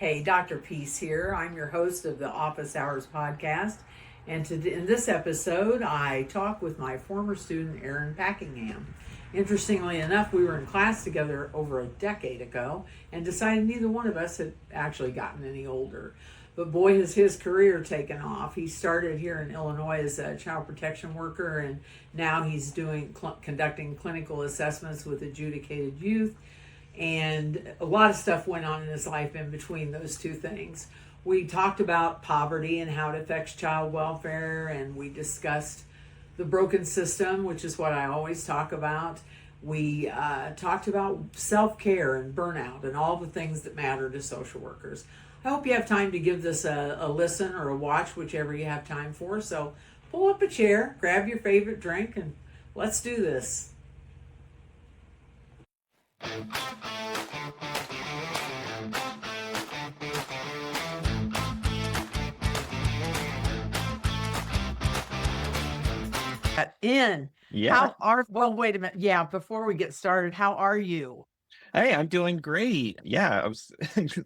Hey, Dr. Peace here. I'm your host of the Office Hours podcast. And in this episode, I talk with my former student, Erin Packingham. Interestingly enough, we were in class together over a decade ago and decided neither one of us had actually gotten any older. But boy, has his career taken off. He started here in Illinois as a child protection worker, and now he's conducting clinical assessments with adjudicated youth. And a lot of stuff went on in his life in between those two things. We talked about poverty and how it affects child welfare, and we discussed the broken system, which is what I always talk about. We talked about self-care and burnout and all the things that matter to social workers. I hope you have time to give this a listen or a watch, whichever you have time for. So pull up a chair, grab your favorite drink, and let's do this. Yeah. Well, wait a minute. Yeah, before we get started, how are you? Hey, I'm doing great. Yeah, I was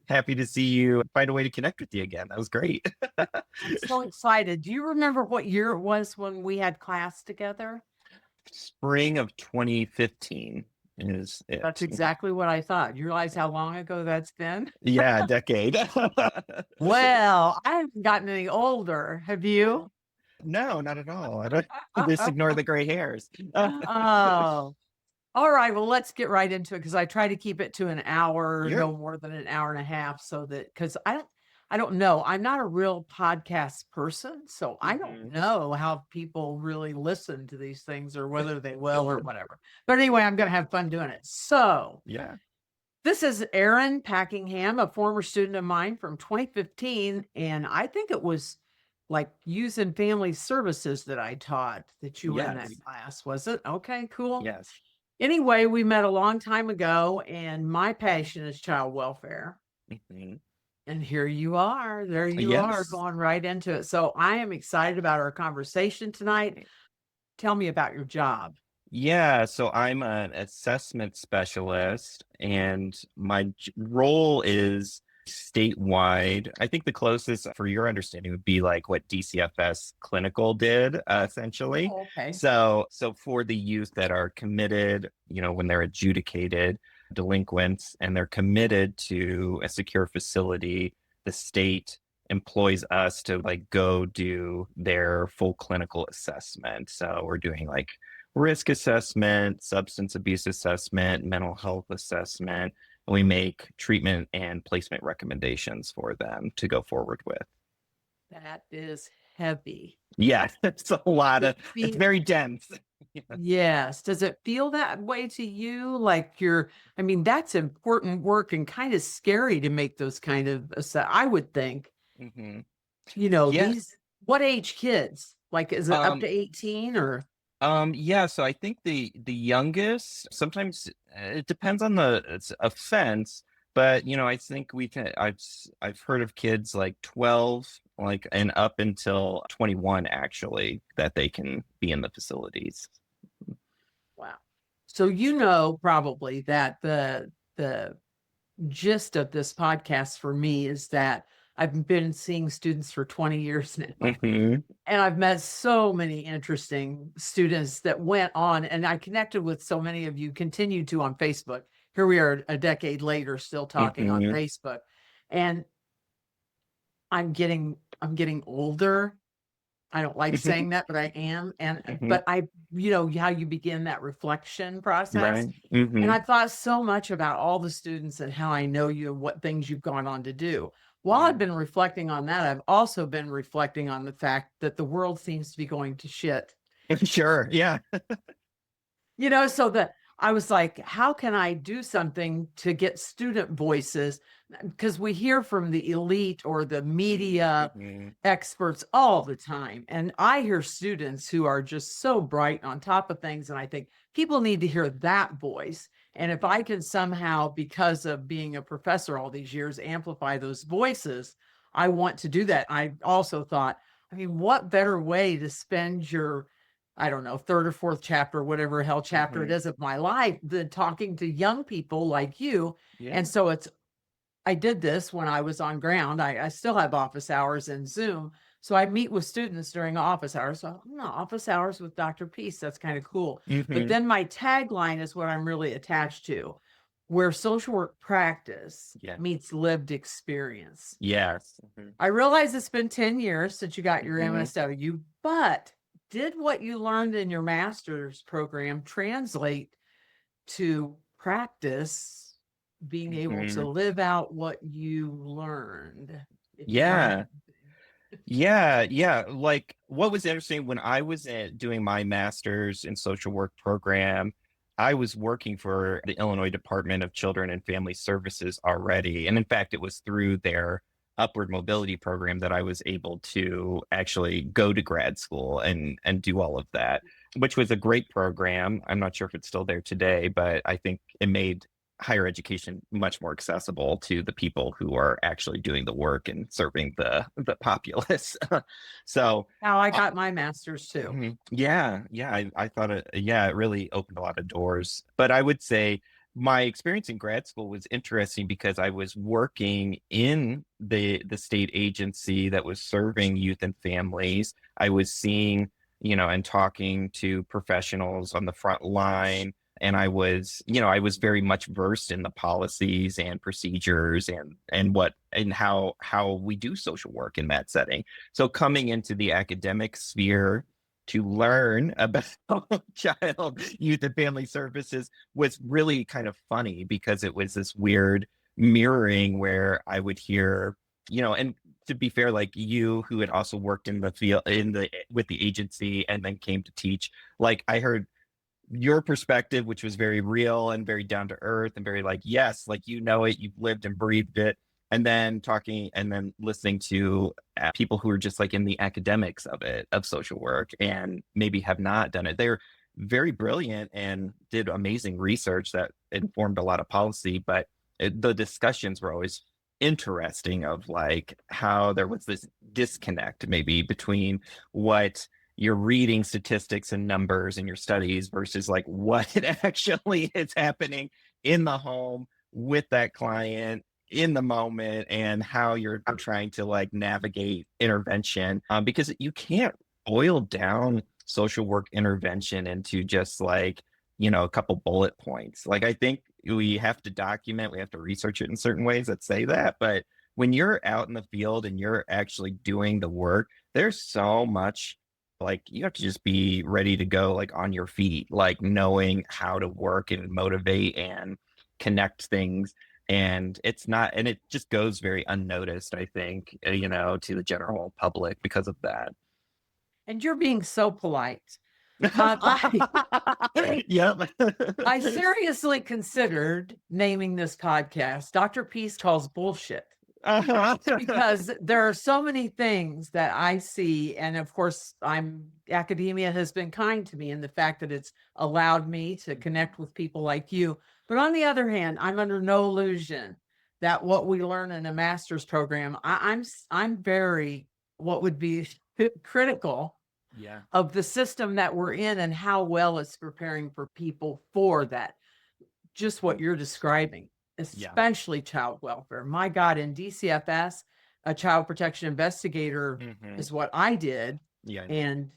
happy to see you find a way to connect with you again. That was great. I'm so excited. Do you remember what year it was when we had class together? Spring of 2015 is it. That's exactly what I thought. You realize how long ago that's been? Yeah, a decade. Well, I haven't gotten any older. Have you? No, not at all. I don't just ignore the gray hairs. Oh, all right. Well, let's get right into it because I try to keep it to an hour, You're- no more than an hour and a half, so that because I don't know. I'm not a real podcast person, so I don't know how people really listen to these things or whether they will or whatever. But anyway, I'm going to have fun doing it. So, Yeah. this is Erin Packingham, a former student of mine from 2015, and I think it was like youth and family services that I taught that you were in that Yes. class, was it? Okay, cool. Yes. Anyway, we met a long time ago, and my passion is child welfare. Mhm. And here you are. There you are, Yes. going right into it. So I am excited about our conversation tonight. Tell me about your job. Yeah, so I'm an assessment specialist, and my role is statewide. I think the closest for your understanding would be like what DCFS Clinical did, essentially. Oh, okay. So for the youth that are committed, when they're adjudicated delinquents and they're committed to a secure facility, the state employs us to like go do their full clinical assessment. So we're doing like risk assessment, substance abuse assessment, mental health assessment, and we make treatment and placement recommendations for them to go forward with. That is heavy. Yeah, it's a lot of, it's very dense. Yes. Does it feel that way to you? Like that's important work and kind of scary to make those kind of, I would think, Mm-hmm. what age kids? Like, is it up to 18 or? Yeah, so I think the youngest, sometimes it depends on the offense, but I think I've heard of kids like 12 like and up until 21 actually that they can be in the facilities. Wow. So probably that the gist of this podcast for me is that I've been seeing students for 20 years now. Mm-hmm. And I've met so many interesting students that went on, and I connected with so many of you, continued to on Facebook. Here we are a decade later, still talking on Facebook. And I'm getting older. I don't like saying that, but I am. But how you begin that reflection process. Right. Mm-hmm. And I thought so much about all the students and how I know you and what things you've gone on to do. While I've been reflecting on that, I've also been reflecting on the fact that the world seems to be going to shit. Sure. Yeah. So that I was like, how can I do something to get student voices? Because we hear from the elite or the media experts all the time. And I hear students who are just so bright on top of things. And I think people need to hear that voice. And if I can somehow, because of being a professor all these years, amplify those voices, I want to do that. I also thought, what better way to spend your, I don't know, third or fourth chapter, whatever hell chapter it is of my life, than talking to young people like you. Yeah. And so I did this when I was on ground. I still have office hours in Zoom. So I meet with students during office hours. So, office hours with Dr. Peace. That's kind of cool. But then my tagline is what I'm really attached to, where social work practice Yeah. meets lived experience. Yes. I realize it's been 10 years since you got your MSW, but did what you learned in your master's program translate to practice, being able to live out what you learned? Yeah. Yeah. Like, what was interesting when I was doing my master's in social work program, I was working for the Illinois Department of Children and Family Services already. And in fact, it was through their upward mobility program that I was able to actually go to grad school and do all of that, which was a great program. I'm not sure if it's still there today, but I think it made higher education much more accessible to the people who are actually doing the work and serving the populace. So How I got my master's too. I thought it really opened a lot of doors. But I would say my experience in grad school was interesting because I was working in the state agency that was serving youth and families. I was seeing, and talking to professionals on the front line. And I was very much versed in the policies and procedures and how we do social work in that setting. So coming into the academic sphere to learn about child, youth, and family services was really kind of funny because it was this weird mirroring where I would hear, and to be fair, like you who had also worked in the field with the agency and then came to teach, like I heard your perspective, which was very real and very down to earth and very like, yes, like it, you've lived and breathed it. And then talking and then listening to people who are just like in the academics of it, of social work, and maybe have not done it. They're very brilliant and did amazing research that informed a lot of policy, but the discussions were always interesting of like how there was this disconnect maybe between what you're reading statistics and numbers in your studies versus like what actually is happening in the home with that client in the moment and how you're trying to like navigate intervention, because you can't boil down social work intervention into just like a couple bullet points. Like I think we have to document, we have to research it in certain ways that say that, but when you're out in the field and you're actually doing the work, there's so much, like you have to just be ready to go, like on your feet, like knowing how to work and motivate and connect things. And it just goes very unnoticed, I think, to the general public because of that. And you're being so polite. Yep. I seriously considered naming this podcast Dr. Peace Calls Bullshit. Because there are so many things that I see, and of course academia has been kind to me in the fact that it's allowed me to connect with people like you. But on the other hand, I'm under no illusion that what we learn in a master's program, I'm very what would be critical of the system that we're in and how well it's preparing for people for that, just what you're describing, especially child welfare. My God, in DCFS, a child protection investigator is what I did. And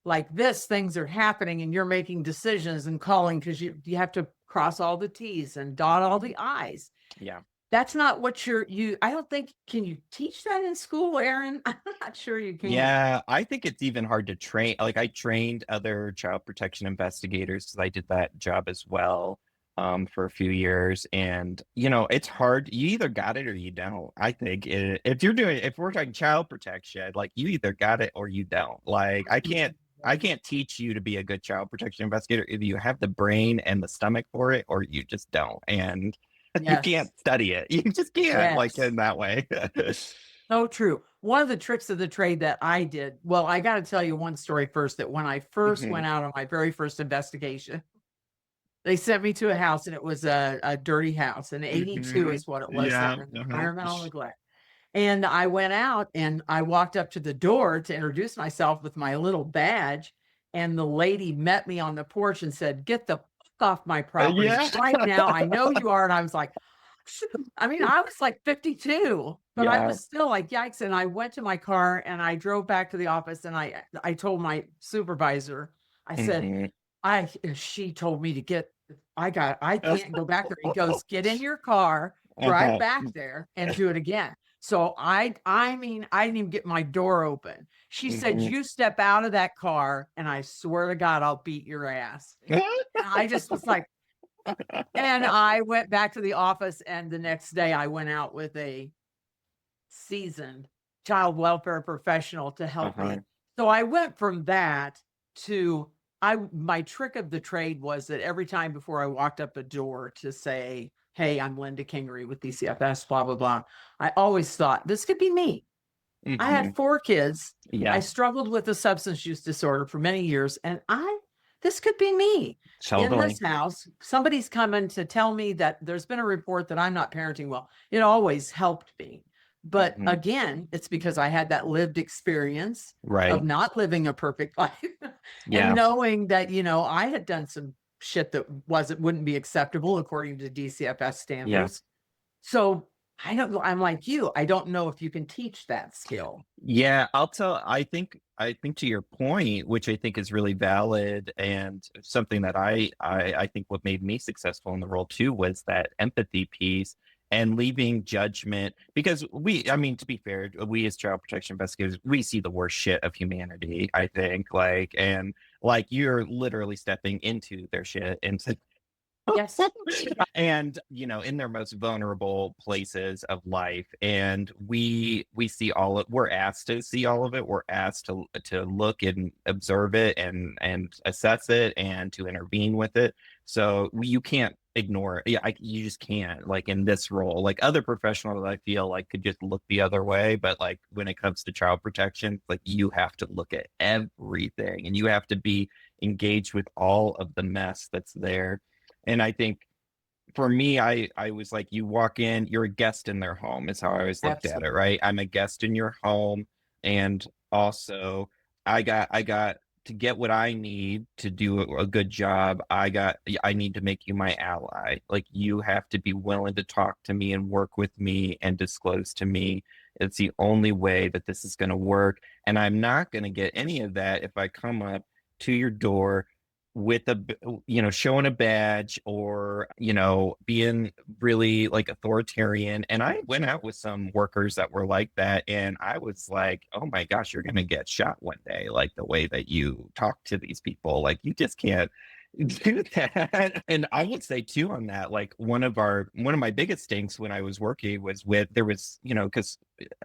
like this, things are happening and you're making decisions and calling because you have to cross all the T's and dot all the I's. Yeah. That's not what I don't think, can you teach that in school, Aaron? I'm not sure you can. Yeah, I think it's even hard to train. Like I trained other child protection investigators because I did that job as well for a few years. And, it's hard. You either got it or you don't. I think if we're talking child protection, like you either got it or you don't. Like I can't teach you to be a good child protection investigator if you have the brain and the stomach for it or you just don't. And you can't study it. You just can't like in that way. So true. One of the tricks of the trade that I did, well, I got to tell you one story first, that when I first went out on my very first investigation, they sent me to a house and it was a dirty house, and 82 is what it was. Environmental neglect. And I went out and I walked up to the door to introduce myself with my little badge. And the lady met me on the porch and said, "Get the fuck off my property right now. I know you are." And I was like, I mean, I was like 52, but I Yeah. was still like, yikes. And I went to my car and I drove back to the office and I told my supervisor, I said, Hmm. she told me to I can't go back there. He goes, get in your car, drive Uh-huh. back there and do it again. So I mean, I didn't even get my door open. She said, Hmm. you step out of that car and I swear to God, I'll beat your ass. And I just was like, and I went back to the office, and the next day I went out with a seasoned child welfare professional to help Uh-huh. me. So I went from that to my trick of the trade was that every time before I walked up a door to say, hey, I'm Linda Kingery with DCFS, blah, blah, blah, I always thought this could be me. I Hmm. had 4 kids. I Yeah. struggled with a substance use disorder for many years, and this could be me. In this Totally. house, somebody's coming to tell me that there's been a report that I'm not parenting well. It always helped me. But Hmm. again, it's because I had that lived experience of Right. not living a perfect life and Yeah. knowing that, I had done some shit that wouldn't be acceptable according to DCFS Yeah. standards. So I'm like you. I don't know if you can teach that skill. Yeah, I think to your point, which I think is really valid and something that I think what made me successful in the role too was that empathy piece and leaving judgment because I mean, to be fair, we as child protection investigators, we see the worst shit of humanity, I think, and you're literally stepping into their shit and Yes. and in their most vulnerable places of life, and we see all of we're asked to see all of it, we're asked to look and observe it and assess it and to intervene with it, so you can't ignore it. Yeah, you just can't, like in this role, like other professionals I feel like could just look the other way, but like when it comes to child protection, like you have to look at everything and you have to be engaged with all of the mess that's there. And I think for me, I was like, you walk in, you're a guest in their home, is how I always looked at it, Absolutely. right? I'm a guest in your home. And also I got to get what I need to do a good job. I need to make you my ally. Like you have to be willing to talk to me and work with me and disclose to me. It's the only way that this is going to work. And I'm not going to get any of that if I come up to your door with showing a badge or being really like authoritarian. And I went out with some workers that were like that, and I was like, oh my gosh, you're gonna get shot one day, like the way that you talk to these people, like you just can't do that. And I would say too on that, like one of my biggest stinks when I was working was with there was because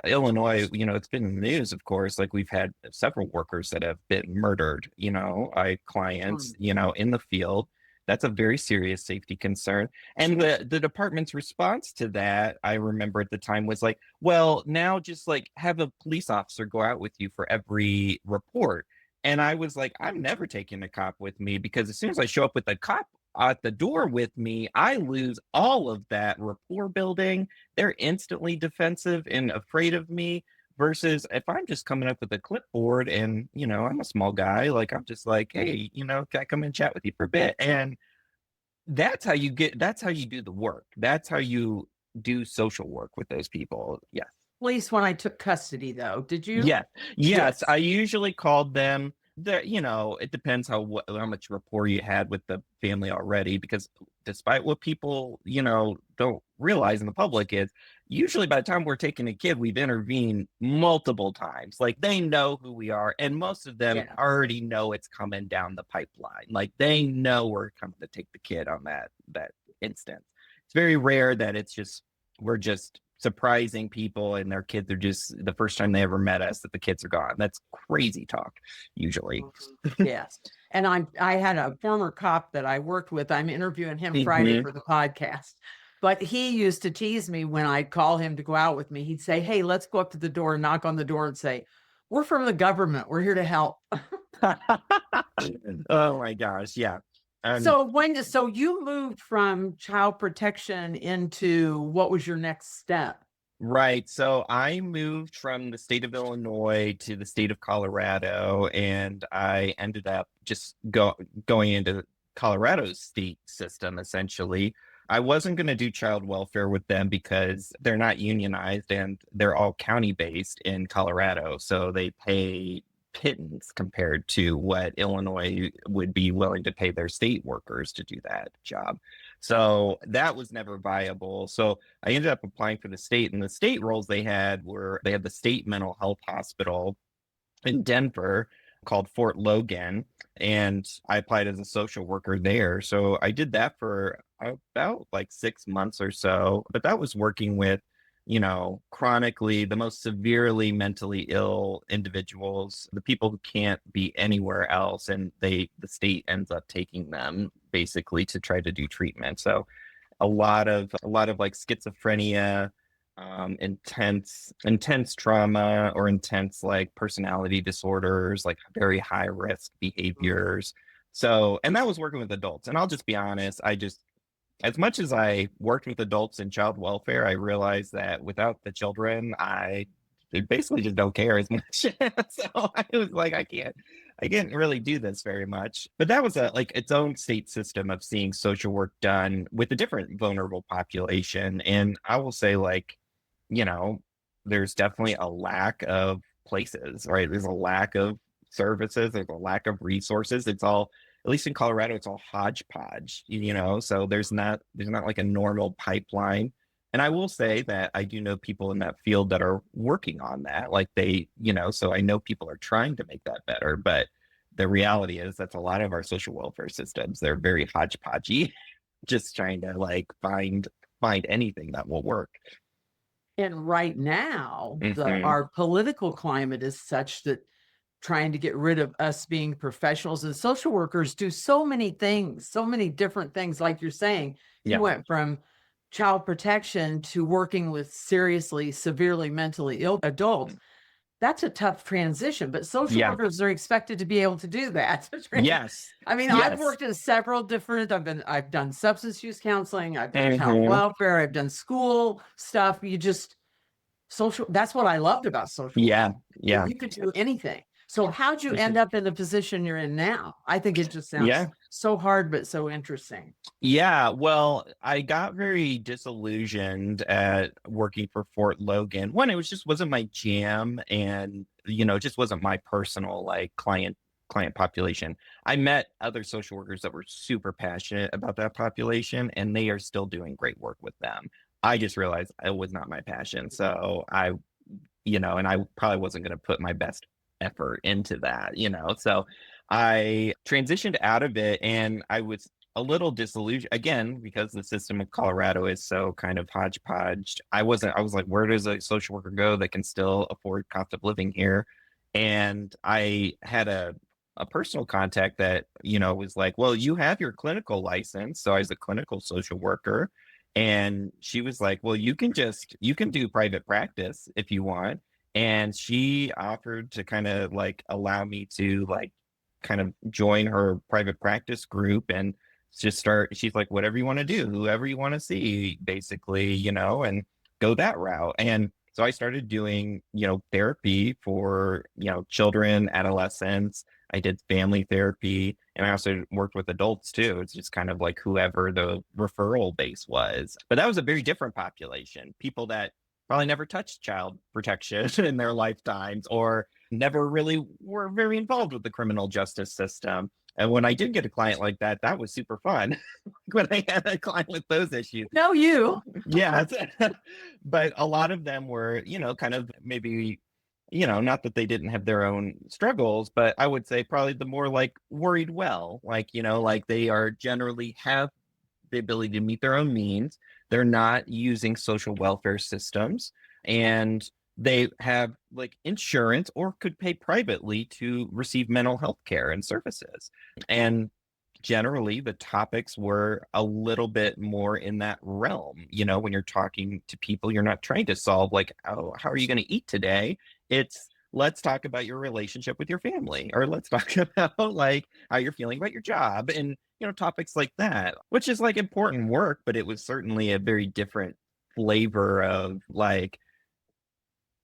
Illinois, it's been in the news, of course. Like we've had several workers that have been murdered, by clients, Mm. in the field. That's a very serious safety concern. And the department's response to that, I remember at the time, was like, well, now just like have a police officer go out with you for every report. And I was like, I'm never taking a cop with me because as soon as I show up with a cop at the door with me, I lose all of that rapport building. They're instantly defensive and afraid of me. Versus if I'm just coming up with a clipboard and, I'm a small guy, like I'm just like, hey, can I come and chat with you for a bit? And that's how you do the work. That's how you do social work with those people. Yes. Police when I took custody, though. Did you? Yes, yes. Yes. I usually called them. It depends how much rapport you had with the family already. Because despite what people don't realize in the public is usually by the time we're taking a kid, we've intervened multiple times. Like they know who we are, and most of them Yeah. already know it's coming down the pipeline. Like they know we're coming to take the kid on that instance. It's very rare that we're just surprising people and their kids are just the first time they ever met us that the kids are gone. That's crazy talk usually. Mhm. Yes. And I had a former cop that I worked with. I'm interviewing him Friday Hmm. for the podcast. But he used to tease me when I'd call him to go out with me. He'd say, hey, let's go up to the door and knock on the door and say, we're from the government. We're here to help. Oh my gosh, yeah. And So you moved from child protection into what was your next step? right, so I moved from the state of Illinois to the state of Colorado, and I ended up just going into Colorado's state system essentially. I wasn't going to do child welfare with them because they're not unionized and they're all county based in Colorado. So they pay pittance compared to what Illinois would be willing to pay their state workers to do that job. So that was never viable. So I ended up applying for the state, and the state roles they had were they had the state mental health hospital in Denver called Fort Logan, and I applied as a social worker there. So I did that for about like 6 months or so, but that was working with, chronically the most severely mentally ill individuals, the people who can't be anywhere else, and the state ends up taking them basically to try to do treatment. So a lot of like schizophrenia, intense trauma or intense like personality disorders, like very high risk behaviors. So, and that was working with adults. And I'll just be honest, as much as I worked with adults in child welfare, I realized that without the children, I basically just don't care as much. So I was like, I can't really do this very much. But that was a like its own state system of seeing social work done with a different vulnerable population. And I will say, like, you know, there's definitely a lack of places, right? There's a lack of services, there's a lack of resources. It's all, at least in Colorado, it's all hodgepodge, so there's not like a normal pipeline. And I will say that I do know people in that field that are working on that. Like so I know people are trying to make that better, but the reality is that's a lot of our social welfare systems. They're very hodgepodgey, just trying to like find anything that will work. And right now, Hmm. our political climate is such that trying to get rid of us being professionals and social workers do so many things, so many different things. Like you're saying, you Yeah. went from child protection to working with seriously, severely mentally ill adults. That's a tough transition, but social Yeah. workers are expected to be able to do that. Yes. I mean, I've Yes. worked in several different, I've done substance use counseling, I've done child Hmm. welfare, I've done school stuff. That's what I loved about social work. Yeah. Yeah. You could do anything. So how'd you This end is, up in the position you're in now? I think it just sounds yeah. so hard, but so interesting. Yeah, well, I got very disillusioned at working for Fort Logan. One, it was just wasn't my jam, and it just wasn't my personal like client population. I met other social workers that were super passionate about that population, and they are still doing great work with them. I just realized it was not my passion. So and I probably wasn't going to put my best effort into that. So I transitioned out of it, and I was a little disillusioned again because the system of Colorado is so kind of hodgepodge. I was like, where does a social worker go that can still afford cost of living here? And I had a personal contact that, was like, well, you have your clinical license. So I was a clinical social worker. And she was like, well, you can do private practice if you want. And she offered to kind of like allow me to like kind of join her private practice group and just start. She's like, whatever you want to do, whoever you want to see, basically, and go that route. And so I started doing, therapy for, children, adolescents. I did family therapy, and I also worked with adults too. It's just kind of like whoever the referral base was. But that was a very different population, people that probably never touched child protection in their lifetimes or never really were very involved with the criminal justice system. And when I did get a client like that, that was super fun. When I had a client with those issues. No, you. Yeah. But a lot of them were, kind of maybe, not that they didn't have their own struggles, but I would say probably the more like worried well, like, like they are generally have the ability to meet their own means. They're not using social welfare systems, and they have like insurance or could pay privately to receive mental health care and services. And generally the topics were a little bit more in that realm. When you're talking to people, you're not trying to solve like, oh, how are you going to eat today? It's let's talk about your relationship with your family, or let's talk about like how you're feeling about your job, and topics like that, which is like important work, but it was certainly a very different flavor of like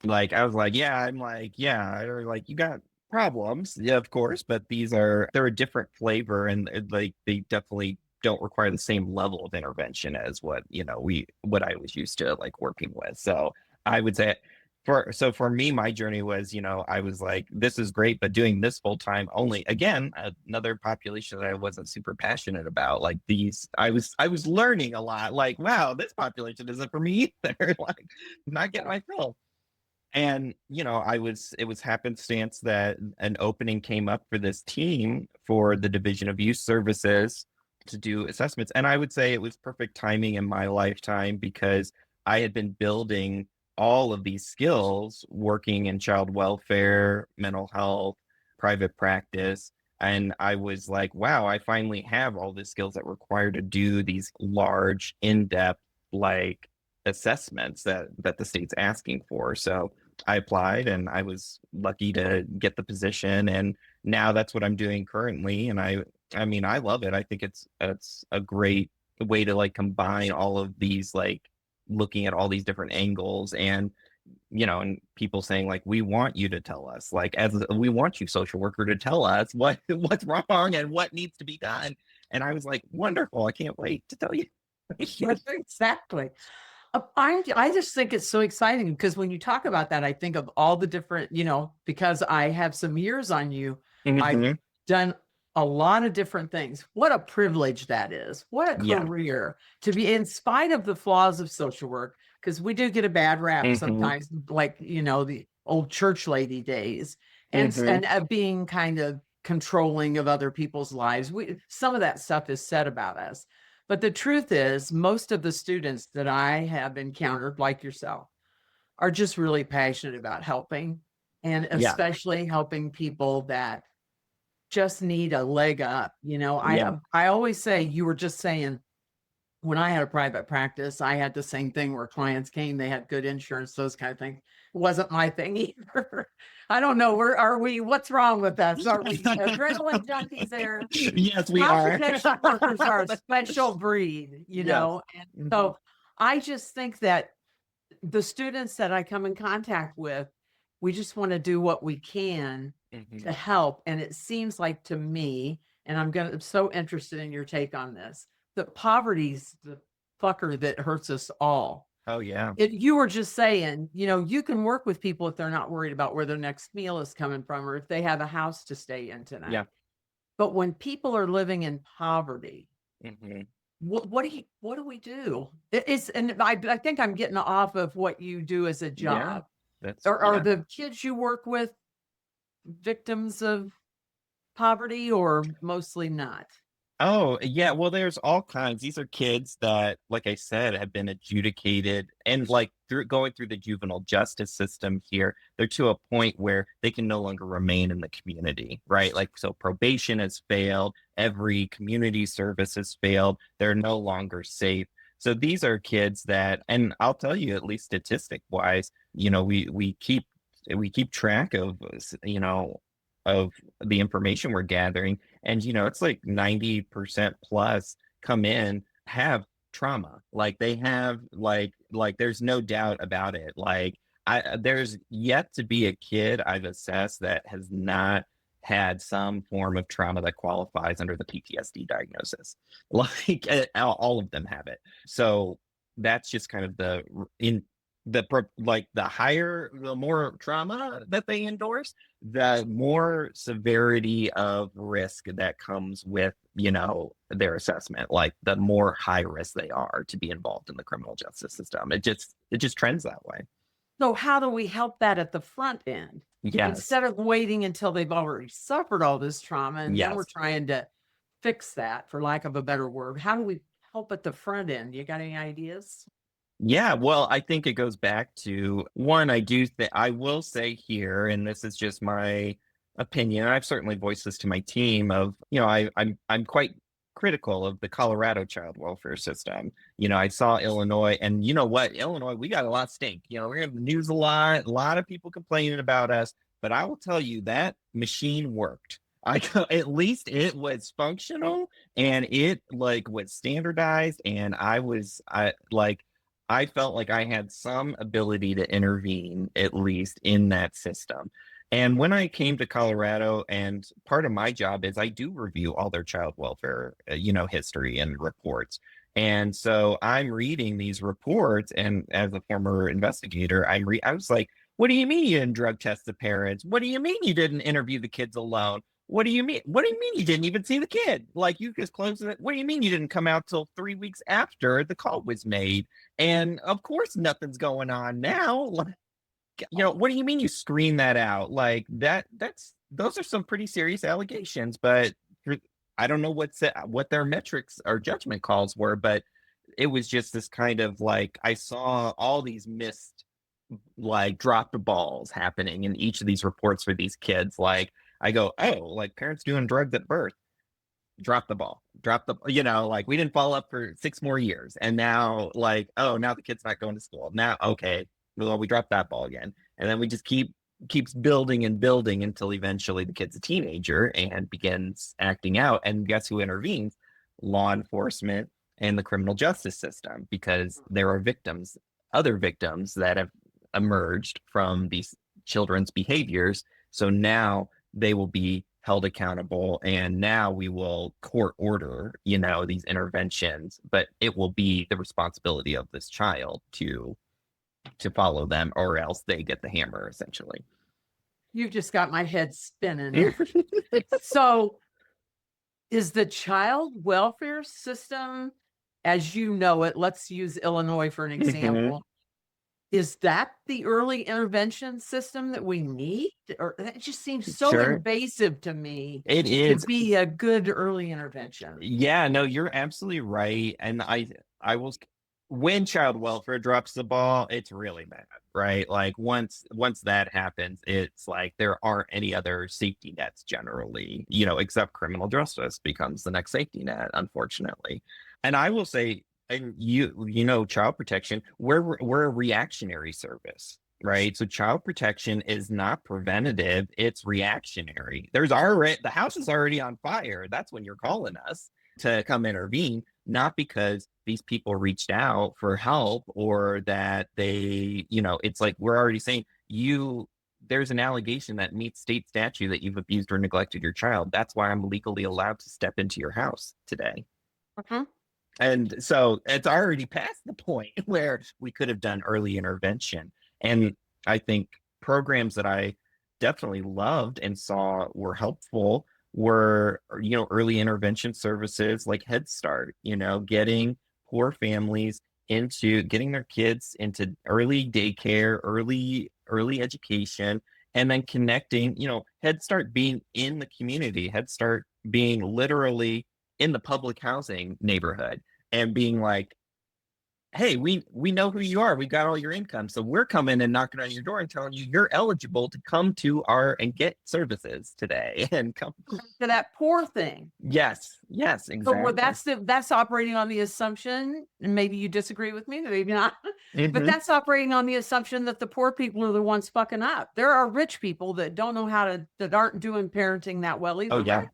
I was like, yeah, I'm like, yeah, or like you got problems, yeah, of course, but they're a different flavor, and like they definitely don't require the same level of intervention as what I was used to like working with. So I would say for me, my journey was, I was like, this is great, but doing this full time only, again, another population that I wasn't super passionate about. Like I was learning a lot. Like, wow, this population isn't for me either. Like, not getting my fill. And it was happenstance that an opening came up for this team for the Division of Youth Services to do assessments. And I would say it was perfect timing in my lifetime because I had been building all of these skills working in child welfare, mental health, private practice. And I was like, wow, I finally have all the skills that require to do these large, in-depth, like assessments that the state's asking for. So I applied and I was lucky to get the position. And now that's what I'm doing currently. And I mean, I love it. I think it's a great way to like combine all of these, like looking at all these different angles and people saying like, we want you to tell us, like, as we want you, social worker, to tell us what's wrong and what needs to be done. And I was like, wonderful. I can't wait to tell you. Yes, exactly. I just think it's so exciting because when you talk about that, I think of all the different, because I have some years on you, I've Mhm. done a lot of different things. What a privilege that is. What a Yeah. career to be, in spite of the flaws of social work, because we do get a bad rap Hmm. sometimes, like, the old church lady days Hmm. and being kind of controlling of other people's lives. Some of that stuff is said about us. But the truth is, most of the students that I have encountered, like yourself, are just really passionate about helping, and Yeah. especially helping people that just need a leg up. Yeah. I always say, you were just saying, when I had a private practice, I had the same thing where clients came, they had good insurance, those kind of things. It wasn't my thing either. I don't know. Where are we? What's wrong with us? Are we adrenaline junkies there? Yes, we Child are. protection workers are a special breed, Yes. and Hmm. so I just think that the students that I come in contact with, we just want to do what we can Hmm. to help. And it seems like to me, and I'm so interested in your take on this, that poverty's the fucker that hurts us all. Oh yeah. You were just saying, you can work with people if they're not worried about where their next meal is coming from or if they have a house to stay in Yeah. tonight. But when people are living in poverty, Hmm. what do we do? And I think I'm getting off of what you do as a Yeah. job. That's Are yeah. the kids you work with victims of poverty or mostly not? Oh, yeah. Well, there's all kinds. These are kids that, like I said, have been adjudicated and like through going through the juvenile justice system here, they're to a point where they can no longer remain in the community, right? Like, so probation has failed, every community service has failed, they're no longer safe. So these are kids that, and I'll tell you, at least statistic wise, we keep track of the information we're gathering. And it's like 90% plus come in have trauma. Like they have like there's no doubt about it. Like there's yet to be a kid I've assessed that has not had some form of trauma that qualifies under the PTSD diagnosis. Like all of them have it. So that's just kind of the more trauma that they endorse, the more severity of risk that comes with, their assessment, like the more high risk they are to be involved in the criminal justice system. It just trends that way. So how do we help that at the front end Yes. instead of waiting until they've already suffered all this trauma and then we're Yes. trying to fix that, for lack of a better word? How do we help at the front end? You got any ideas? Yeah, well, I think it goes back to one, I do think I will say here, and this is just my opinion, and I've certainly voiced this to my team of, I'm quite critical of the Colorado child welfare system. I saw Illinois, and you know what? Illinois, we got a lot of stink. We're in the news a lot of people complaining about us, but I will tell you that machine worked. At least it was functional and it like was standardized, and I felt like I had some ability to intervene, at least in that system. And when I came to Colorado, and part of my job is I do review all their child welfare, history and reports. And so I'm reading these reports, and as a former investigator, I was like, "What do you mean you didn't drug test the parents? What do you mean you didn't interview the kids alone? What do you mean? What do you mean you didn't even see the kid? Like you just closed it. What do you mean you didn't come out till 3 weeks after the call was made? And of course, nothing's going on now. What do you mean you screen that out? Like that's those are some pretty serious allegations, but I don't know what their metrics or judgment calls were, but it was just this kind of like I saw all these missed like dropped balls happening in each of these reports for these kids. Like I go, oh, like parents doing drugs at birth, drop the ball, like we didn't follow up for 6 more years. And now like, oh, now the kid's not going to school. Now, okay, well, we dropped that ball again. And then we just keeps building and building until eventually the kid's a teenager and begins acting out. And guess who intervenes? Law enforcement and the criminal justice system, because there are other victims that have emerged from these children's behaviors. So now they will be held accountable, and now we will court order these interventions, but it will be the responsibility of this child to follow them, or else they get the hammer essentially. You've just got my head spinning. So is the child welfare system, as you know it, let's use Illinois for an example, is that the early intervention system that we need? Or that just seems so Sure. invasive to me. It is. To be a good early intervention. Yeah, no, you're absolutely right. And I will, when child welfare drops the ball, it's really bad, right? Like once that happens, it's like there aren't any other safety nets generally, except criminal justice becomes the next safety net, unfortunately. And I will say, and child protection, we're a reactionary service, right? So child protection is not preventative, it's reactionary. The house is already on fire. That's when you're calling us to come intervene, not because these people reached out for help or that they, it's like we're already saying there's an allegation that meets state statute that you've abused or neglected your child. That's why I'm legally allowed to step into your house today. And so it's already past the point where we could have done early intervention. And I think programs that I definitely loved and saw were helpful were, early intervention services like Head Start, getting poor families getting their kids into early daycare, early education, and then connecting, Head Start being in the community, Head Start being literally in the public housing neighborhood and being like, hey, we know who you are. We got all your income. So we're coming and knocking on your door and telling you you're eligible to come to and get services today and come to that poor thing. Yes, exactly. So that's operating on the assumption, and maybe you disagree with me, maybe not, but that's operating on the assumption that the poor people are the ones fucking up. There are rich people that don't know that aren't doing parenting that well either. Oh yeah. Right?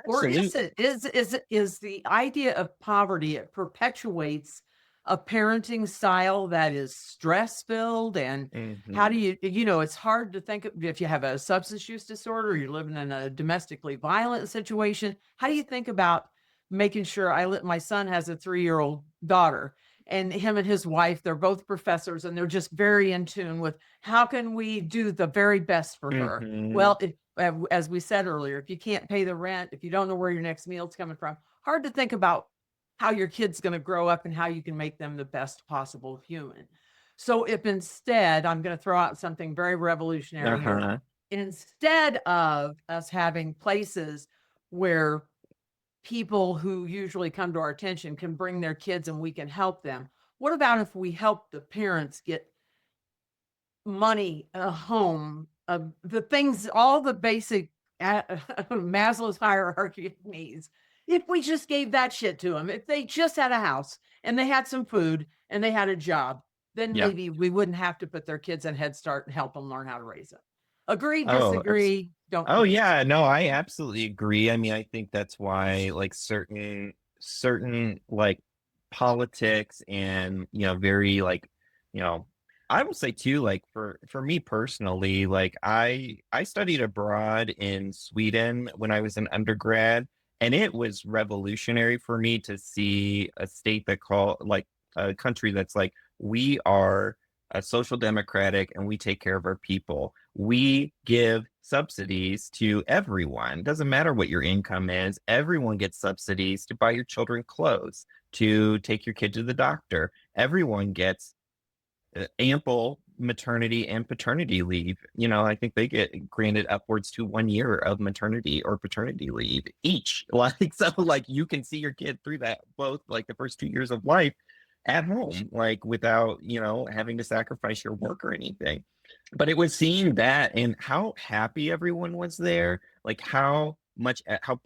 Or is the idea of poverty, it perpetuates a parenting style that is stress filled, and how do you it's hard to think of if you have a substance use disorder or you're living in a domestically violent situation. How do you think about making sure my son has a 3-year-old daughter, and him and his wife, they're both professors, and they're just very in tune with how can we do the very best for her? Well, as we said earlier, if you can't pay the rent, if you don't know where your next meal's coming from, hard to think about how your kid's going to grow up and how you can make them the best possible human. So if instead, I'm going to throw out something very revolutionary here, instead of us having places where people who usually come to our attention can bring their kids and we can help them, what about if we help the parents get money, a home, the things, all the basic Maslow's hierarchy of needs? If we just gave that shit to them, if they just had a house and they had some food and they had a job, then maybe we wouldn't have to put their kids in Head Start and help them learn how to raise them. Agree, disagree, don't. Oh yeah, no, I absolutely agree. I mean, I think that's why like certain like politics and very like, I will say too, like for me personally, like I studied abroad in Sweden when I was an undergrad, and it was revolutionary for me to see a state that call like a country that's like we are a social democratic and we take care of our people. We give subsidies to everyone. Doesn't matter what your income is. Everyone gets subsidies to buy your children clothes, to take your kid to the doctor. Everyone gets ample maternity and paternity leave. You know, I think they get granted upwards to 1 year of maternity or paternity leave each. Like, so like you can see your kid through that both like the first 2 years of life at home, like without, having to sacrifice your work or anything. But it was seeing that and how happy everyone was there, like how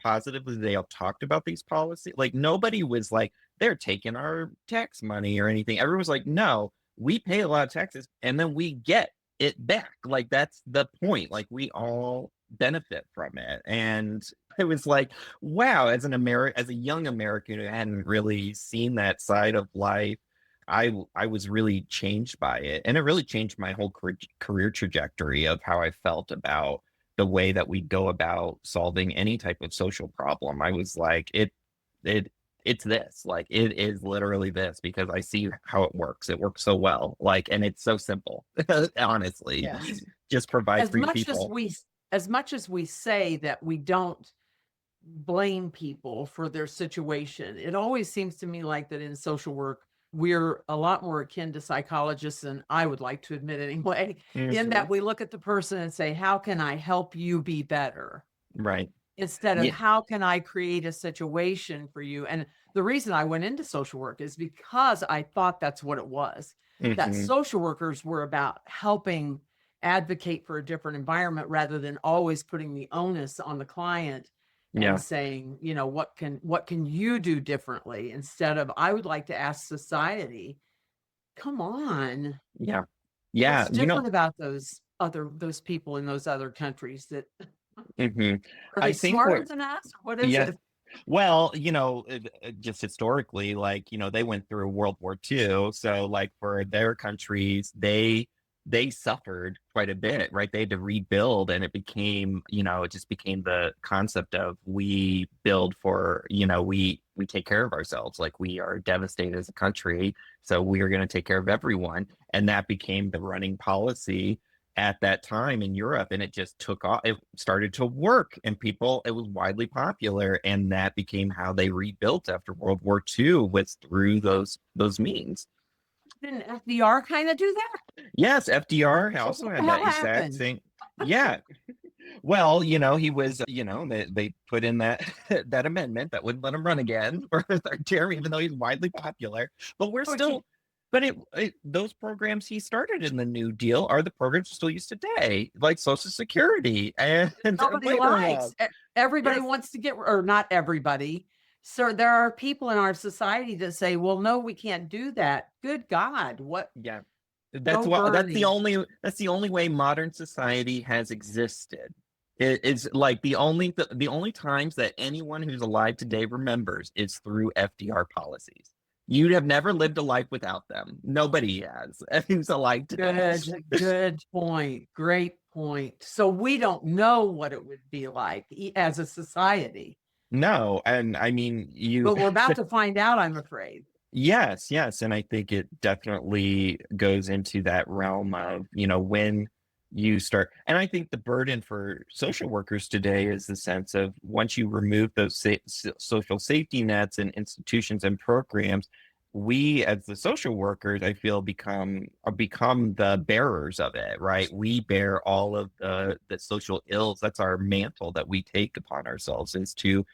positively they all talked about these policies. Like nobody was like, they're taking our tax money or anything. Everyone was like, no, we pay a lot of taxes and then we get it back. Like that's the point. Like we all benefit from it. And it was like, wow, as a young American who hadn't really seen that side of life, I was really changed by it. And it really changed my whole career trajectory of how I felt about the way that we go about solving any type of social problem. I was like, it it's this. Like it is literally this because I see how it works. It works so well. Like, and it's so simple, honestly. Yes. Just provide As for your much as people. we as much as we say that we don't blame people for their situation, it always seems to me like that in social work, we're a lot more akin to psychologists than I would like to admit anyway, in Mhm. that we look at the person and say, how can I help you be better? Right. Instead of Yeah. how can I create a situation for you? And the reason I went into social work is because I thought that's what it was, that Hmm. social workers were about helping advocate for a different environment rather than always putting the onus on the client and Yeah. saying, what can you do differently, instead of I would like to ask society, come on, Yeah. Yeah. what's different about those people in those other countries? That Hmm. are I they think what, smarter than us? What is yeah. it? Well, just historically, like, they went through World War II. So like for their countries, they suffered quite a bit, right? They had to rebuild and it just became the concept of we build for, we take care of ourselves. Like we are devastated as a country. So we are going to take care of everyone. And that became the running policy at that time in Europe, and it just took off. It started to work, and it was widely popular, and that became how they rebuilt after World War II was through those means. Didn't FDR kind of do that? Yes, FDR So also what the had hell that exact happened? same. Yeah, well, he was, they put in that that amendment that wouldn't let him run again for a third term, even though he's widely popular. But we're Oh, gee, still, but those programs he started in the New Deal are the programs still used today, like Social Security and nobody labor laws. likes. Everybody Yes, wants to get, or not everybody. So there are people in our society that say, "Well, no, we can't do that." Good God, what? yeah. Go Bernie. That's the only way modern society has existed. It's like the only times that anyone who's alive today remembers is through FDR policies. You'd have never lived a life without them. Nobody has who's alive today. Good point. Great point. So we don't know what it would be like as a society, No, and I mean you. but we're about to find out, I'm afraid. Yes, yes. And I think it definitely goes into that realm of, when you start. And I think the burden for social workers today is the sense of once you remove those social safety nets and institutions and programs, we as the social workers, I feel, become the bearers of it, right? We bear all of the social ills. That's our mantle that we take upon ourselves, is to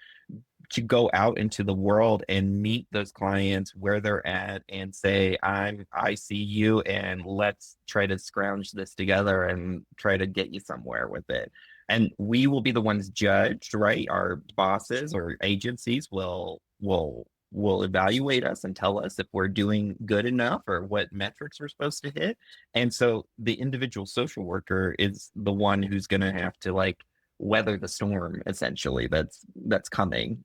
go out into the world and meet those clients where they're at and say, I see you, and let's try to scrounge this together and try to get you somewhere with it. And we will be the ones judged, right? Our bosses or agencies will evaluate us and tell us if we're doing good enough or what metrics we're supposed to hit. And so the individual social worker is the one who's going to have to like weather the storm, essentially, that's coming.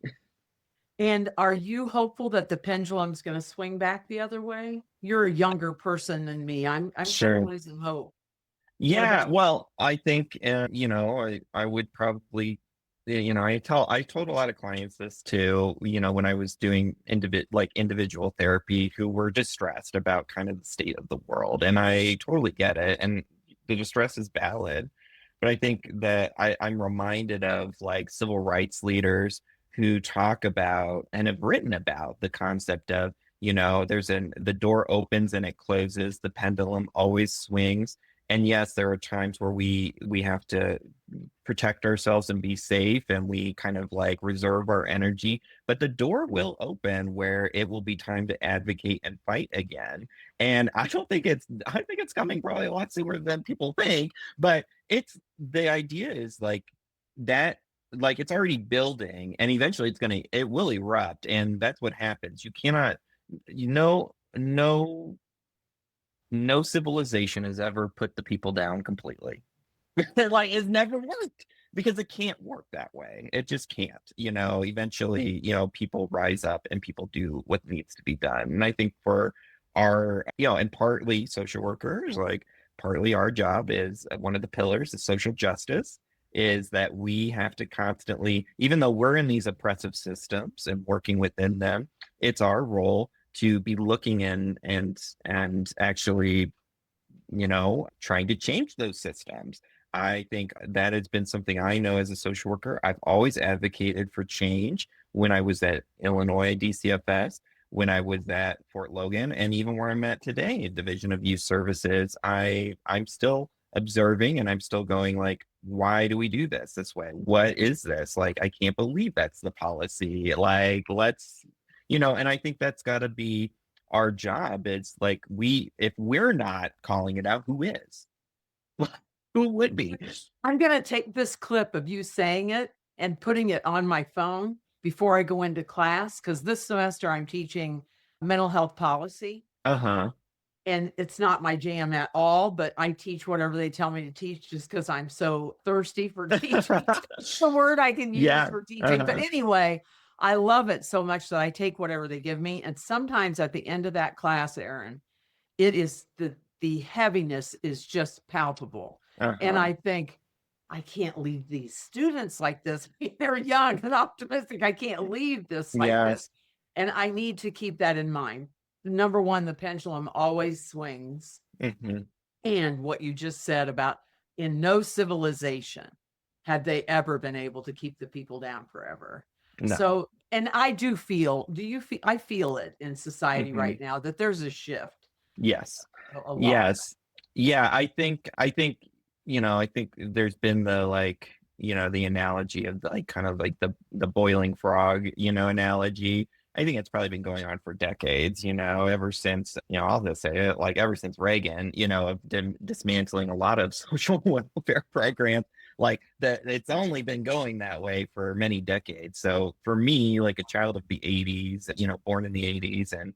And are you hopeful that the pendulum's going to swing back the other way? You're a younger person than me. I'm kind of Sure. losing hope. What Yeah, about you? well, I think I would probably I told a lot of clients this too, when I was doing individual therapy who were distressed about kind of the state of the world. And I totally get it. And the distress is valid. But I think that I'm reminded of like civil rights leaders who talk about and have written about the concept of, the door opens and it closes, the pendulum always swings. And yes, there are times where we have to protect ourselves and be safe, and we kind of like reserve our energy, but the door will open where it will be time to advocate and fight again. And I think it's coming probably a lot sooner than people think, but it's the idea is like that, like it's already building, and eventually it will erupt, and that's what happens. You cannot, you know no civilization has ever put the people down completely. Like it's never worked because it can't work that way. It just can't. Eventually, people rise up and people do what needs to be done. And I think for our, and partly social workers, like partly our job is one of the pillars of social justice is that we have to constantly, even though we're in these oppressive systems and working within them, it's our role to be looking in and actually trying to change those systems. I think that has been something I know as a social worker. I've always advocated for change when I was at Illinois DCFS, when I was at Fort Logan, and even where I'm at today, Division of Youth Services. I'm still observing and I'm still going like, why do we do this way? What is this? Like, I can't believe that's the policy. Like, and I think that's got to be our job. It's like if we're not calling it out, who is? Who would be? I'm going to take this clip of you saying it and putting it on my phone before I go into class, because this semester I'm teaching mental health policy. Uh-huh. And it's not my jam at all, but I teach whatever they tell me to teach just because I'm so thirsty for teaching. It's the word I can use Yeah. for teaching. But Uh-huh. anyway, I love it so much that I take whatever they give me. And sometimes at the end of that class, Aaron, it is the heaviness is just palpable. And Uh-huh. I think, I can't leave these students like this. They're young and optimistic. I can't leave this like this. Yes. And I need to keep that in mind. Number one, the pendulum always swings. Mm-hmm. And what you just said about in no civilization had they ever been able to keep the people down forever. No. So, and I do feel, do you feel, I feel it in society Mm-hmm. right now that there's a shift. Yes. A lot. Yes. Yeah, I think there's been the like, the analogy of like kind of like the boiling frog, analogy. I think it's probably been going on for decades, ever since, I'll just say it, like ever since Reagan, of dismantling a lot of social welfare programs, like that it's only been going that way for many decades. So for me, like a child of the 80s, born in the 80s and,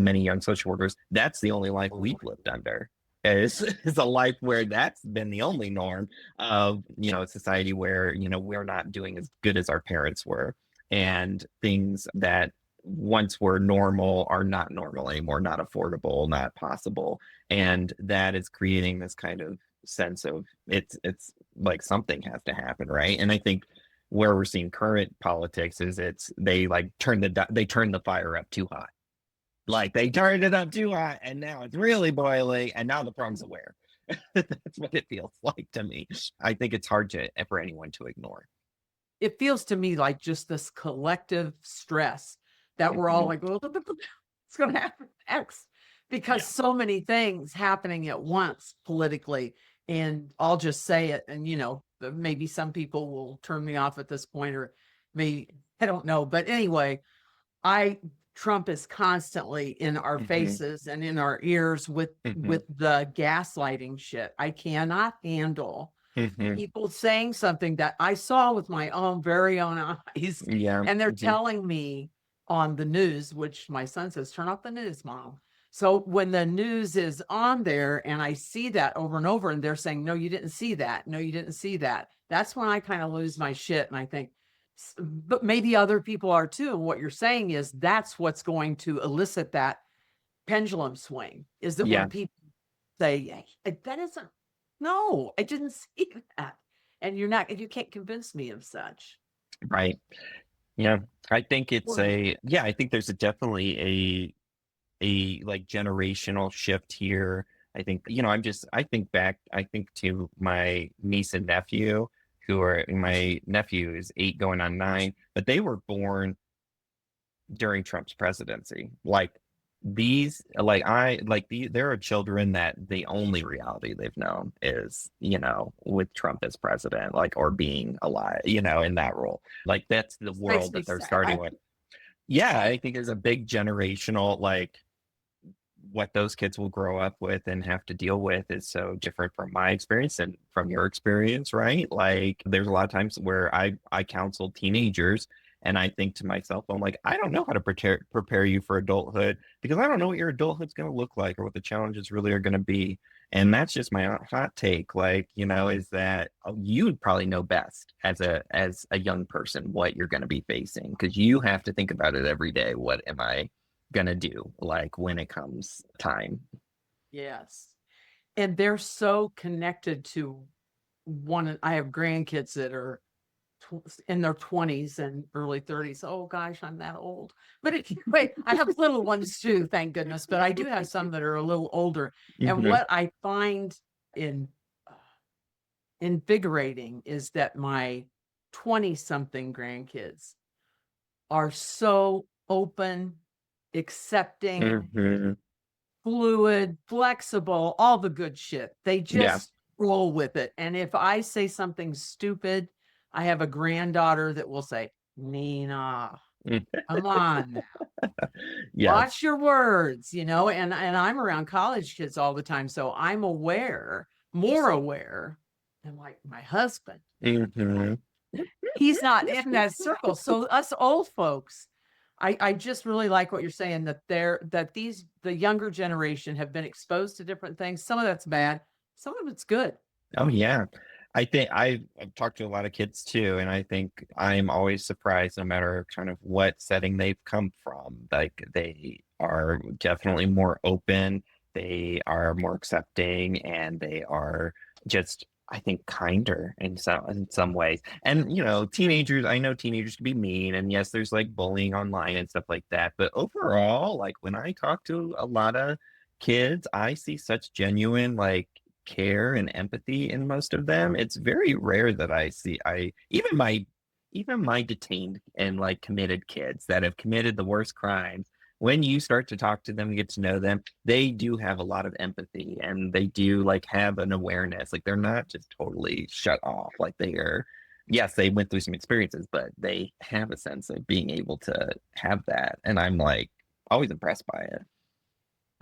many young social workers, that's the only life we've lived under is a life where that's been the only norm of a society where we're not doing as good as our parents were, and things that once were normal are not normal anymore, not affordable, not possible. And that is creating this kind of sense of it's like something has to happen, right? And I think where we're seeing current politics is they like they turn the fire up too hot, like they turned it up too hot and now it's really boiling and now the problem's aware. That's what it feels like to me. I think it's hard for anyone to ignore. It feels to me like just this collective stress that we're all Mm-hmm. like, well, it's going to happen next, because Yeah. so many things happening at once politically. And I'll just say it. And, maybe some people will turn me off at this point, or maybe, I don't know. But anyway, Trump is constantly in our Mm-hmm. faces and in our ears with Mm-hmm. the gaslighting shit. I cannot handle Mm-hmm. people saying something that I saw with my own very own eyes, Yeah. and they're Mm-hmm. telling me on the news, which my son says, turn off the news, mom. So when the news is on there and I see that over and over and they're saying, no, you didn't see that. No, you didn't see that. That's when I kind of lose my shit and I think, But maybe other people are too. And what you're saying is that's what's going to elicit that pendulum swing, is that Yeah, when people say, hey, that isn't, no, I didn't see that. And you can't convince me of such. right. Yeah. I think it's Well, I think there's definitely like generational shift here. I think, I think to my niece and nephew, my nephew is 8 going on 9, but they were born during Trump's presidency. There are children that the only reality they've known is, with Trump as president, like, or being alive, in that role. Like, that's the makes world me that they're starting sad. with. Yeah, I think there's a big generational, like, what those kids will grow up with and have to deal with is so different from my experience and from your experience, right? Like, there's a lot of times where I counsel teenagers and I think to myself, I'm like, I don't know how to prepare you for adulthood because I don't know what your adulthood's going to look like or what the challenges really are going to be. And that's just my hot take, like, is that you would probably know best as a young person what you're going to be facing because you have to think about it every day. What am I gonna do, like, when it comes time? Yes. And they're so connected to one. I have grandkids that are in their 20s and early 30s. Oh gosh, I'm that old. But anyway, I have little ones too, thank goodness. But I do have some that are a little older. And Mm-hmm. what I find in invigorating is that my 20 something grandkids are so open, accepting, Mm-hmm. fluid, flexible, all the good shit. They Yeah. just roll with it. And if I say something stupid, I have a granddaughter that will say, Nina, come on, Yes. watch your words, and I'm around college kids all the time. So I'm aware, more aware than like my husband. Mm-hmm. He's not in that circle. So us old folks, I just really like what you're saying, that the younger generation have been exposed to different things. Some of that's bad, some of it's good. Oh yeah. I think I've talked to a lot of kids too, and I think I'm always surprised no matter kind of what setting they've come from. Like, they are definitely more open, they are more accepting, and they are just, I think, kinder in some ways. And teenagers, I know teenagers can be mean, and yes, there's like bullying online and stuff like that. But overall, like, when I talk to a lot of kids, I see such genuine, like, care and empathy in most of them. It's very rare that I even my detained and, like, committed kids that have committed the worst crimes. When you start to talk to them and get to know them, they do have a lot of empathy and they do, like, have an awareness. Like, they're not just totally shut off. Like, they are, yes, they went through some experiences, but they have a sense of being able to have that. And I'm, like, always impressed by it.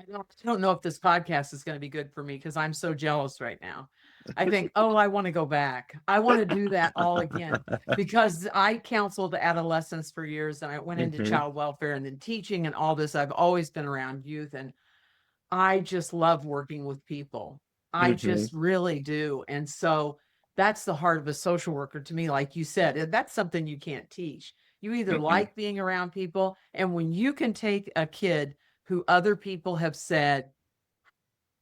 I don't know if this podcast is going to be good for me because I'm so jealous right now. I think, oh, I want to go back. I want to do that all again because I counseled adolescents for years and I went into Hmm. child welfare and then teaching and all this. I've always been around youth and I just love working with people. I Hmm. just really do. And so that's the heart of a social worker to me, like you said, and that's something you can't teach. You either Hmm. like being around people, and when you can take a kid who other people have said,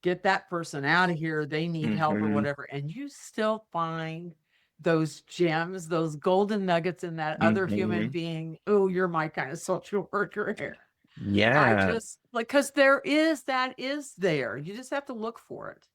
get that person out of here, they need help or Hmm. whatever, and you still find those gems, those golden nuggets in that other human Hmm. being. Oh, you're my kind of social worker here. I Yeah. just like, because that is there. You just have to look for it.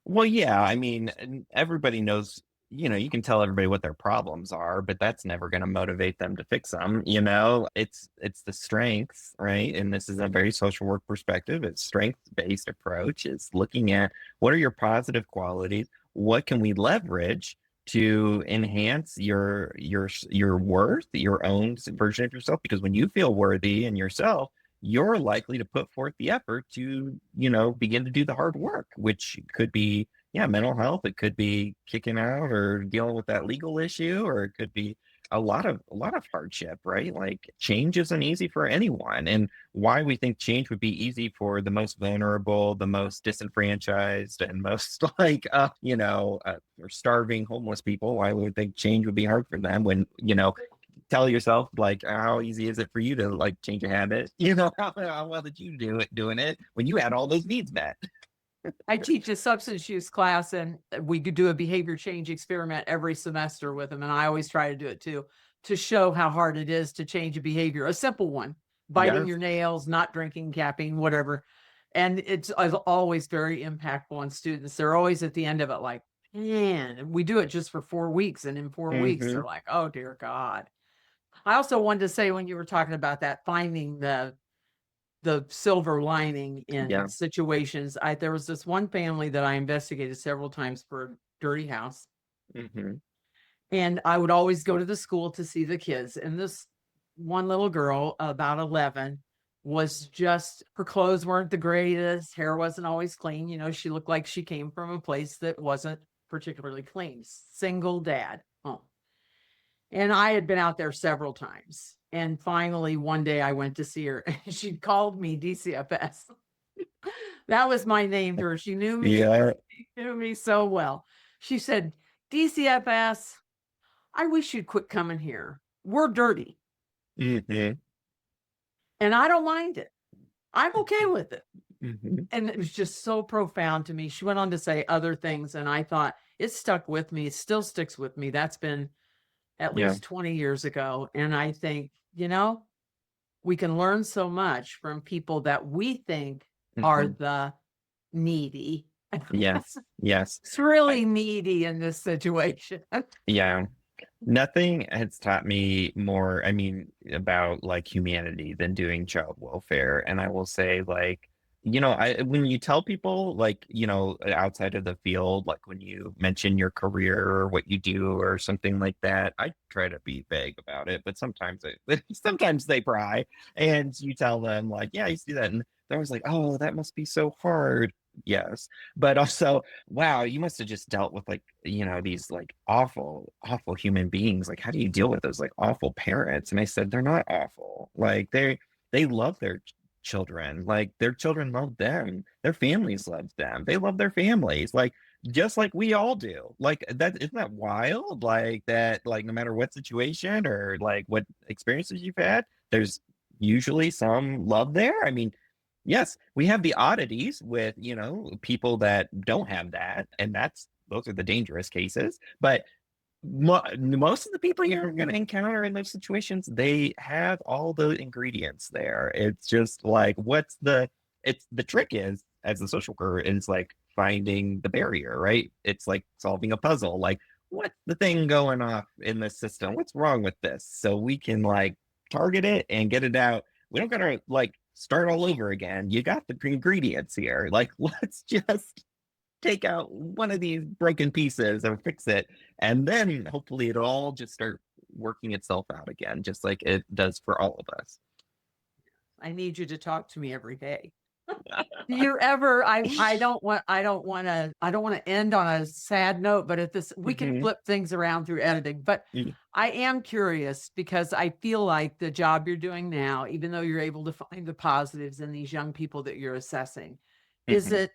Well, yeah. I mean, everybody knows, you can tell everybody what their problems are, but that's never going to motivate them to fix them. It's the strengths, right? And this is a very social work perspective. It's strength-based approach. It's looking at what are your positive qualities? What can we leverage to enhance your worth, your own version of yourself? Because when you feel worthy in yourself, you're likely to put forth the effort to, begin to do the hard work, which could be, yeah, mental health. It could be kicking out or dealing with that legal issue, or it could be a lot of hardship, right? Like, change isn't easy for anyone. And why we think change would be easy for the most vulnerable, the most disenfranchised, and most like, or starving homeless people, why we would think change would be hard for them when, tell yourself like, how easy is it for you to like change a habit? How well did you do it doing it when you had all those needs met? I teach a substance use class, and we could do a behavior change experiment every semester with them. And I always try to do it too, to show how hard it is to change a behavior, a simple one, biting Yes. your nails, not drinking, capping, whatever. And it's always very impactful on students. They're always at the end of it like, man, we do it just for 4 weeks. And in 4 weeks, Mm-hmm. they're like, oh, dear God. I also wanted to say, when you were talking about that, finding the silver lining in Yeah. situations. There was this one family that I investigated several times for a dirty house, Mm-hmm. and I would always go to the school to see the kids. And this one little girl, about 11, was just, her clothes weren't the greatest, hair wasn't always clean. She looked like she came from a place that wasn't particularly clean. Single dad home. And I had been out there several times. And finally, one day I went to see her, and she called me DCFS. That was my name to her. She knew me. Yeah. She knew me so well. She said, DCFS, I wish you'd quit coming here. We're dirty. Mm-hmm. And I don't mind it. I'm okay with it. Mm-hmm. And it was just so profound to me. She went on to say other things, and I thought, it stuck with me. It still sticks with me. That's been at Yeah. least 20 years ago. And I think, we can learn so much from people that we think are Mm-hmm. the needy. Yes. Yes. It's really needy in this situation. Yeah. Nothing has taught me more, I mean, about like humanity than doing child welfare. And I will say, like, when you tell people, like, outside of the field, like when you mention your career or what you do or something like that, I try to be vague about it, but sometimes they pry, and you tell them, like, yeah, I used to do that. And they're always like, oh, that must be so hard. Yes. But also, wow, you must have just dealt with like, these like awful, awful human beings. Like, how do you deal with those like awful parents? And I said, they're not awful. Like they love their children. Like their children love them. Their families love them. They love their families. Like just like we all do. Like that, isn't that wild? Like that, like no matter what situation or like what experiences you've had, there's usually some love there. I mean, yes, we have the oddities with, people that don't have that, and those are the dangerous cases. But most of the people you're going to encounter in those situations, they have all the ingredients there. It's just like, it's the trick is, as the social worker, is like finding the barrier, right? It's like solving a puzzle. Like, what's the thing going off in this system? What's wrong with this? So we can like target it and get it out. We don't gotta like start all over again. You got the ingredients here. Like, let's just take out one of these broken pieces and fix it. And then hopefully it'll all just start working itself out again, just like it does for all of us. I need you to talk to me every day. Do you ever, I don't want to end on a sad note, but we can Mhm. flip things around through editing, but Yeah. I am curious because I feel like the job you're doing now, even though you're able to find the positives in these young people that you're assessing, is Mhm.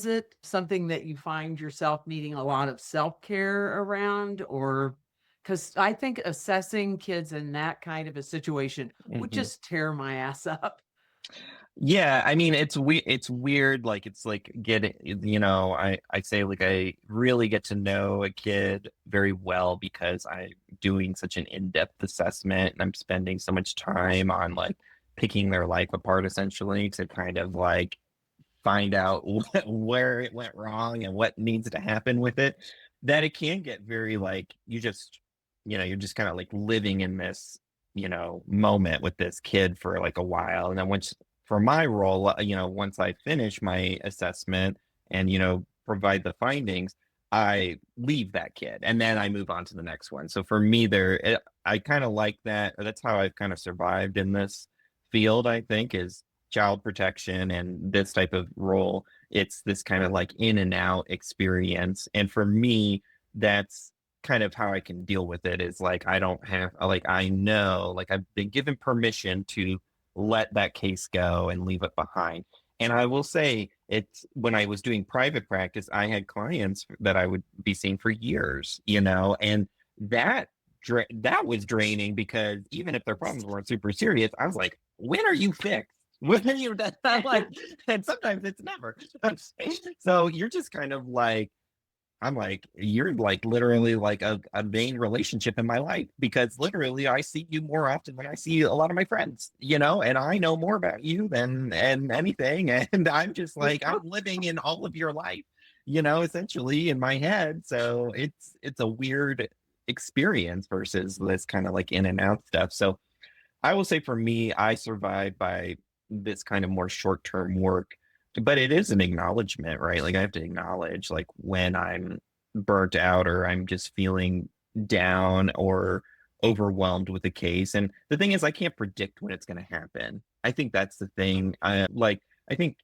it something that you find yourself needing a lot of self-care around? Or because I think assessing kids in that kind of a situation would Mhm. just tear my ass up. Yeah, I mean it's weird, like it's like getting, I say like I really get to know a kid very well because I'm doing such an in-depth assessment, and I'm spending so much time on like picking their life apart essentially to kind of like find out where it went wrong and what needs to happen with it, that it can get very like you're just kind of like living in this, moment with this kid for like a while. And then once, for my role, once I finish my assessment and, provide the findings, I leave that kid and then I move on to the next one. So for me, I kind of like that. That's how I've kind of survived in this field, I think, is child protection and this type of role. It's this kind of like in and out experience. And for me, that's kind of how I can deal with it, is like I don't have like I know like I've been given permission to let that case go and leave it behind. And I will say, it's when I was doing private practice, I had clients that I would be seeing for years, and that that was draining, because even if their problems weren't super serious, I was like, when are you fixed? When are you that? I'm like, and sometimes it's never. So you're just kind of like, I'm like, you're like literally like a main relationship in my life, because literally I see you more often than I see a lot of my friends, and I know more about you than and anything. And I'm just like, I'm living in all of your life, essentially in my head. So it's a weird experience versus this kind of like in and out stuff. So I will say for me, I survive by this kind of more short-term work, but it is an acknowledgement, right? Like I have to acknowledge like when I'm burnt out or I'm just feeling down or overwhelmed with a case. And the thing is, I can't predict when it's going to happen. I think that's the thing. I think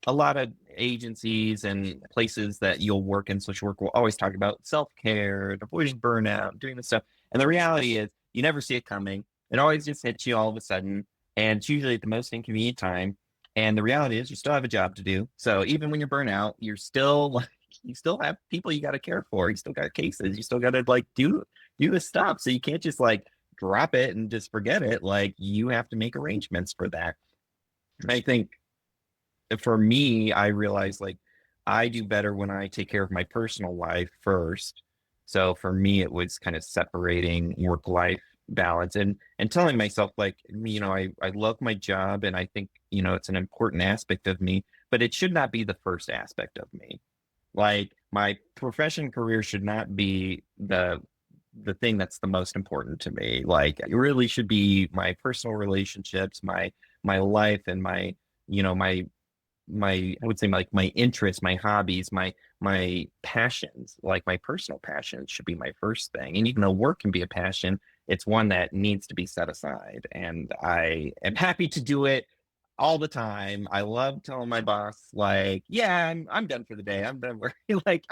a lot of agencies and places that you'll work in social work will always talk about self-care, avoiding burnout, doing this stuff. And the reality is you never see it coming. It always just hits you all of a sudden. And it's usually at the most inconvenient time. And the reality is you still have a job to do. So even when you're burnt out, you're still like, you still have people you got to care for. You still got cases. You still got to like do the stuff. So you can't just like drop it and just forget it. Like you have to make arrangements for that. And I think for me, I realize like I do better when I take care of my personal life first. So for me, it was kind of separating work life balance and telling myself like, I love my job and I think, it's an important aspect of me, but it should not be the first aspect of me. Like my profession career should not be the thing that's the most important to me. Like it really should be my personal relationships, my life and my I would say like my interests, my hobbies, my passions, like my personal passions should be my first thing. And even though work can be a passion, it's one that needs to be set aside. And I am happy to do it all the time. I love telling my boss, like, yeah, I'm done for the day. I'm done working. Like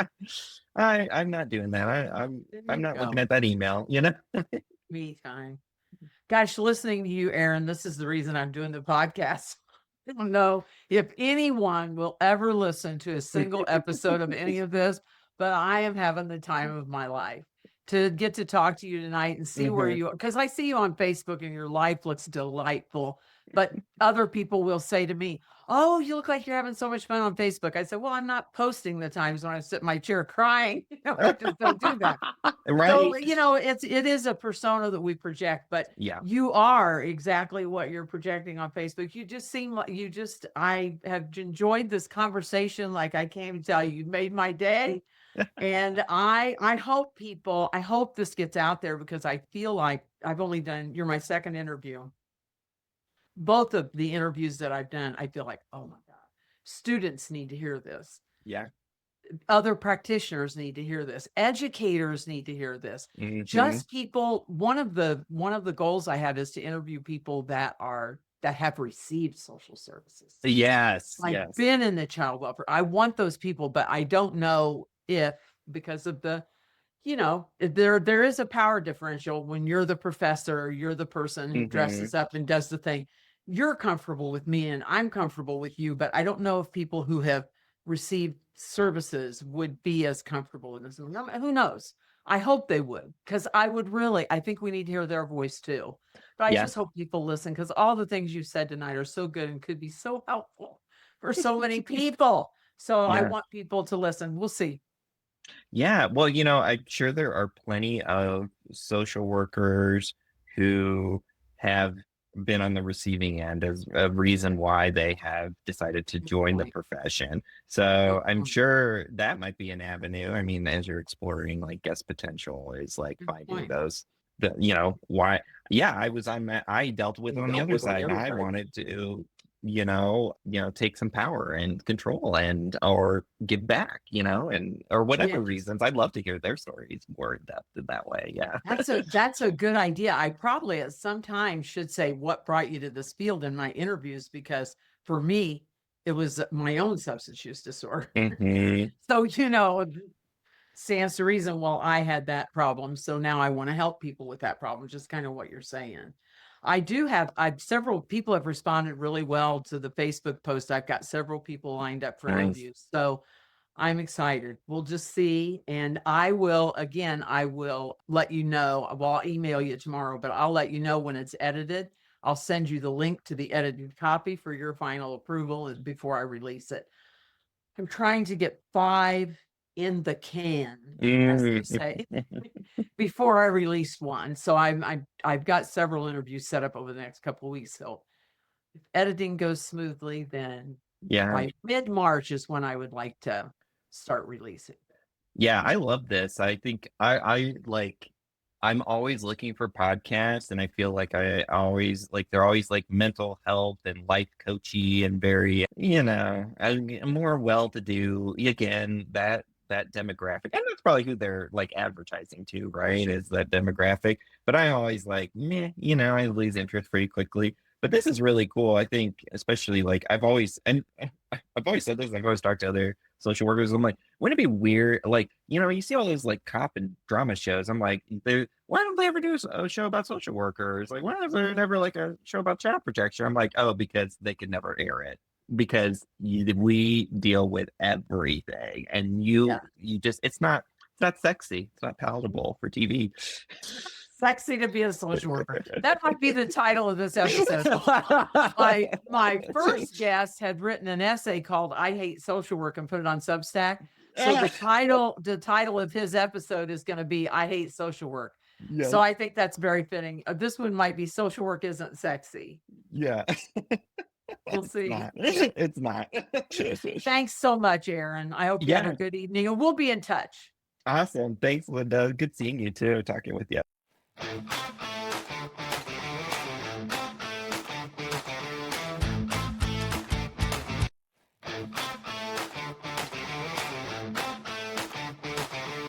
I'm not doing that. There I'm you not looking go. at that email, Me time. Gosh, listening to you, Aaron, this is the reason I'm doing the podcast. I don't know if anyone will ever listen to a single episode of any of this, but I am having the time of my life to get to talk to you tonight and see where Mhm. you are. Because I see you on Facebook and your life looks delightful. But other people will say to me, "Oh, you look like you're having so much fun on Facebook." I said, "Well, I'm not posting the times when I sit in my chair crying. I just don't do that." So, Right? it is a persona that we project, but Yeah. you are exactly what you're projecting on Facebook. You just seem like I have enjoyed this conversation. Like I can't even tell you, you made my day. And I hope this gets out there because I feel like you're my second interview. Both of the interviews that I've done, I feel like, oh my God, students need to hear this. Yeah. Other practitioners need to hear this. Educators need to hear this. Hmm. Just people. One of the goals I have is to interview people that have received social services, Yes. like Yes. been in the child welfare. I want those people, but I don't know if because of there is a power differential when you're the professor, or you're the person who Hmm. dresses up and does the thing. You're comfortable with me and I'm comfortable with you, but I don't know if people who have received services would be as comfortable in this. Who knows? I hope they would, because I think we need to hear their voice too. But I Yeah. just hope people listen because all the things you said tonight are so good and could be so helpful for so many people. So I Yeah. want people to listen. We'll see. Yeah. Well, I'm sure there are plenty of social workers who have been on the receiving end as a reason why they have decided to Good join the point. profession. Good So I'm point. sure that might be an avenue. I mean, as you're exploring like guest potential is like Good finding point. those why yeah, I dealt with on the other side. I wanted to take some power and control and or give back, and or whatever Yes. reasons. I'd love to hear their stories more in depth in that way. Yeah. That's a good idea. I probably at some time should say what brought you to this field in my interviews because for me, it was my own substance use disorder. Hmm. So, stands to reason, well, I had that problem. So now I want to help people with that problem, just kind of what you're saying. I've several people have responded really well to the Facebook post. I've got several people lined up for Nice. interviews. So I'm excited. We'll just see. And I will let you know. Well, I'll email you tomorrow, but I'll let you know when it's edited. I'll send you the link to the edited copy for your final approval before I release it. I'm trying to get 5 in the can, as they say, before I release one. So I've got several interviews set up over the next couple of weeks. So if editing goes smoothly, then Yeah. by mid-March is when I would like to start releasing. Yeah, I love this. I think I like I'm always looking for podcasts, and I feel like I always like they're always like mental health and life coachy and very, more well-to-do. Again, that demographic. And that's probably who they're like advertising to, right? Is that demographic. But I always like, meh, I lose interest pretty quickly. But this is really cool. I think, especially like I've always said this, I've always talked to other social workers. I'm like, wouldn't it be weird? Like, you see all those like cop and drama shows. I'm like, why don't they ever do a show about social workers? Like, why is there never like a show about child protection? I'm like, oh, because they could never air it. Because we deal with everything, and you just it's not sexy, it's not palatable for TV. Sexy to be a social worker. That might be the title of this episode. My first guest had written an essay called "I Hate Social Work" and put it on Substack. So the title of his episode is going to be "I Hate Social Work." Yeah. So I think that's very fitting. This one might be "Social Work Isn't Sexy." Yeah. We'll see. It's not. Thanks so much, Aaron. I hope you have a good evening, and we'll be in touch. Awesome. Thanks, Linda. Good seeing you too, talking with you.